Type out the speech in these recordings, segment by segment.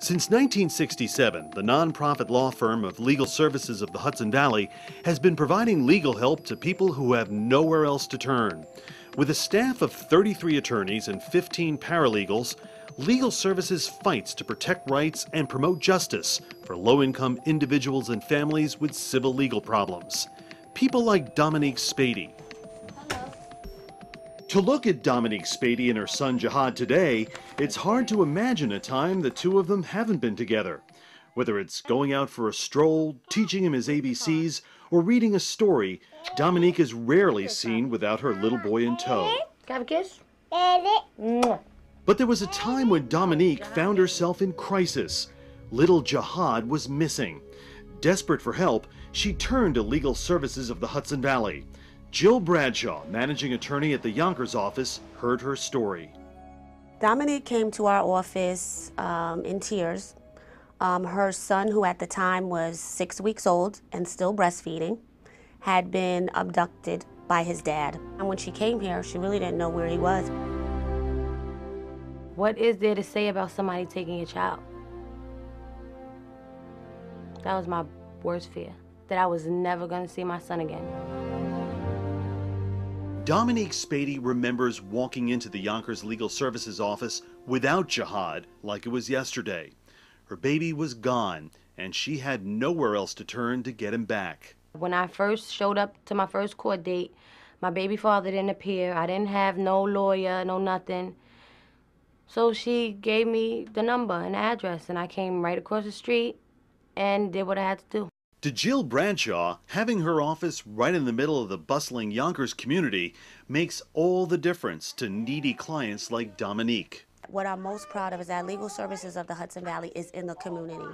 Since 1967, the nonprofit law firm of Legal Services of the Hudson Valley has been providing legal help to people who have nowhere else to turn. With a staff of 33 attorneys and 15 paralegals, Legal Services fights to protect rights and promote justice for low-income individuals and families with civil legal problems. People like Dominique Spady. To look at Dominique Spady and her son Jihad today, it's hard to imagine a time the two of them haven't been together. Whether it's going out for a stroll, teaching him his ABCs, or reading a story, Dominique is rarely seen without her little boy in tow. Can I have a kiss? But there was a time when Dominique found herself in crisis. Little Jihad was missing. Desperate for help, she turned to Legal Services of the Hudson Valley. Jill Bradshaw, managing attorney at the Yonkers office, heard her story. Dominique came to our office in tears. Her son, who at the time was 6 weeks old and still breastfeeding, had been abducted by his dad. And when she came here, she really didn't know where he was. What is there to say about somebody taking your child? That was my worst fear, that I was never going to see my son again. Dominique Spady remembers walking into the Yonkers Legal Services office without Jihad like it was yesterday. Her baby was gone, and she had nowhere else to turn to get him back. When I first showed up to my first court date, my baby father didn't appear. I didn't have no lawyer, no nothing. So she gave me the number and the address, and I came right across the street and did what I had to do. To Jill Bradshaw, having her office right in the middle of the bustling Yonkers community makes all the difference to needy clients like Dominique. What I'm most proud of is that Legal Services of the Hudson Valley is in the community.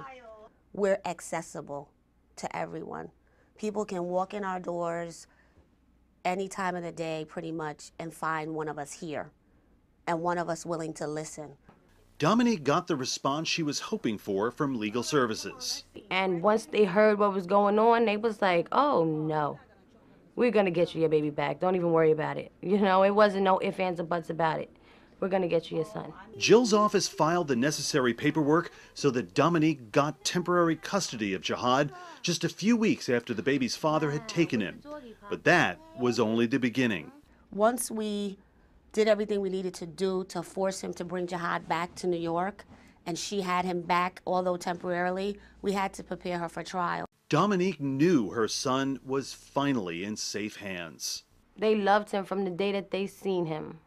We're accessible to everyone. People can walk in our doors any time of the day, pretty much, and find one of us here, and one of us willing to listen. Dominique got the response she was hoping for from Legal Services. And once they heard what was going on, they was like, oh no, we're gonna get you your baby back. Don't even worry about it. You know, it wasn't no ifs, ands, or buts about it. We're gonna get you your son. Jill's office filed the necessary paperwork so that Dominique got temporary custody of Jihad just a few weeks after the baby's father had taken him. But that was only the beginning. Once we did everything we needed to do to force him to bring Jihad back to New York, and she had him back, although temporarily, we had to prepare her for trial. Dominique knew her son was finally in safe hands. They loved him from the day that they seen him.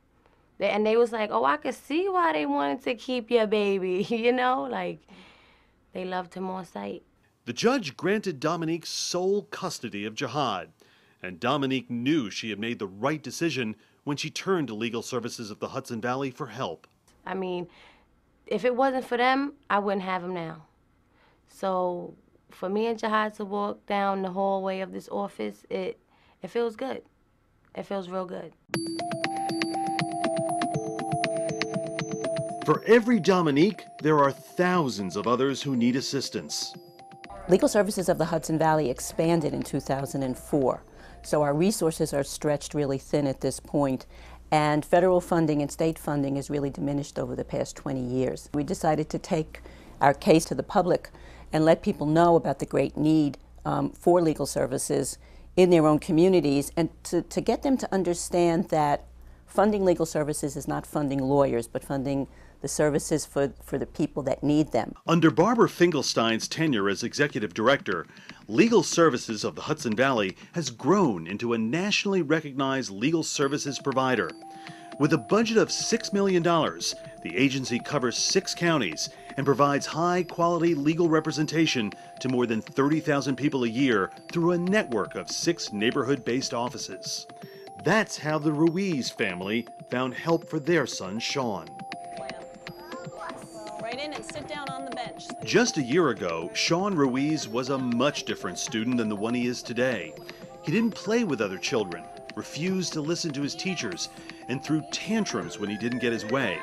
And they was like, oh, I could see why they wanted to keep your baby, you know? Like, they loved him on sight. The judge granted Dominique sole custody of Jihad, and Dominique knew she had made the right decision when she turned to Legal Services of the Hudson Valley for help. I mean, if it wasn't for them, I wouldn't have him now. So for me and Jihad to walk down the hallway of this office, it feels good. It feels real good. For every Dominique, there are thousands of others who need assistance. Legal Services of the Hudson Valley expanded in 2004. So our resources are stretched really thin at this point, and federal funding and state funding is really diminished over the past 20 years. We decided to take our case to the public and let people know about the great need for legal services in their own communities, and to get them to understand that funding legal services is not funding lawyers, but funding the services for the people that need them. Under Barbara Finkelstein's tenure as executive director, Legal Services of the Hudson Valley has grown into a nationally recognized legal services provider. With a budget of $6 million, the agency covers 6 counties and provides high-quality legal representation to more than 30,000 people a year through a network of 6 neighborhood-based offices. That's how the Ruiz family found help for their son, Sean. Right in and sit down on the bench. Just a year ago, Sean Ruiz was a much different student than the one he is today. He didn't play with other children, refused to listen to his teachers, and threw tantrums when he didn't get his way.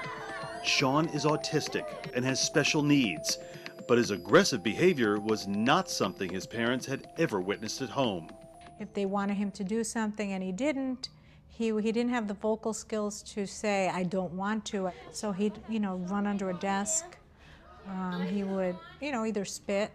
Sean is autistic and has special needs, but his aggressive behavior was not something his parents had ever witnessed at home. If they wanted him to do something and he didn't, he didn't have the vocal skills to say, I don't want to. So he'd, run under a desk He would, either spit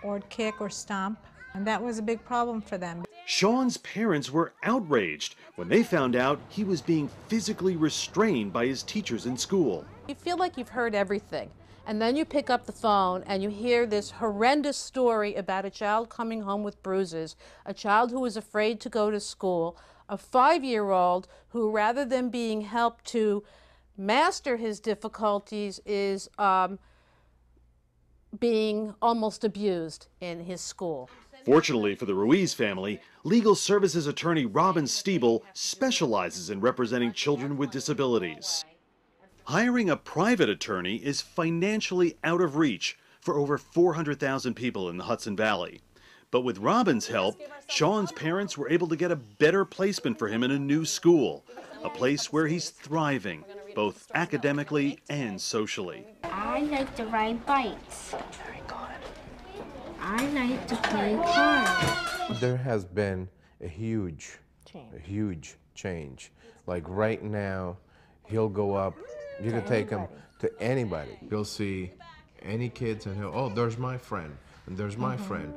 or kick or stomp, and that was a big problem for them. Sean's parents were outraged when they found out he was being physically restrained by his teachers in school. You feel like you've heard everything, and then you pick up the phone and you hear this horrendous story about a child coming home with bruises, a child who is afraid to go to school, a 5-year-old who, rather than being helped to master his difficulties, is being almost abused in his school. Fortunately for the Ruiz family, legal services attorney Robin Stiebel specializes in representing children with disabilities. Hiring a private attorney is financially out of reach for over 400,000 people in the Hudson Valley. But with Robin's help, Sean's parents were able to get a better placement for him in a new school, a place where he's thriving, both academically and socially. I like to ride bikes. Very good. I like to play cards. There has been a huge change. Like right now, he'll go up, you can take him to anybody. He'll see any kids and he'll, oh, there's my friend, and there's my friend.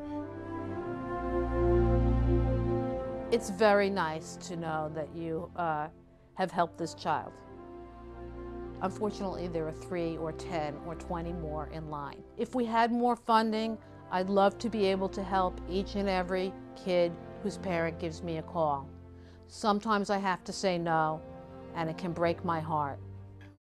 It's very nice to know that you have helped this child. Unfortunately, there are 3 or 10 or 20 more in line. If we had more funding, I'd love to be able to help each and every kid whose parent gives me a call. Sometimes I have to say no, and it can break my heart.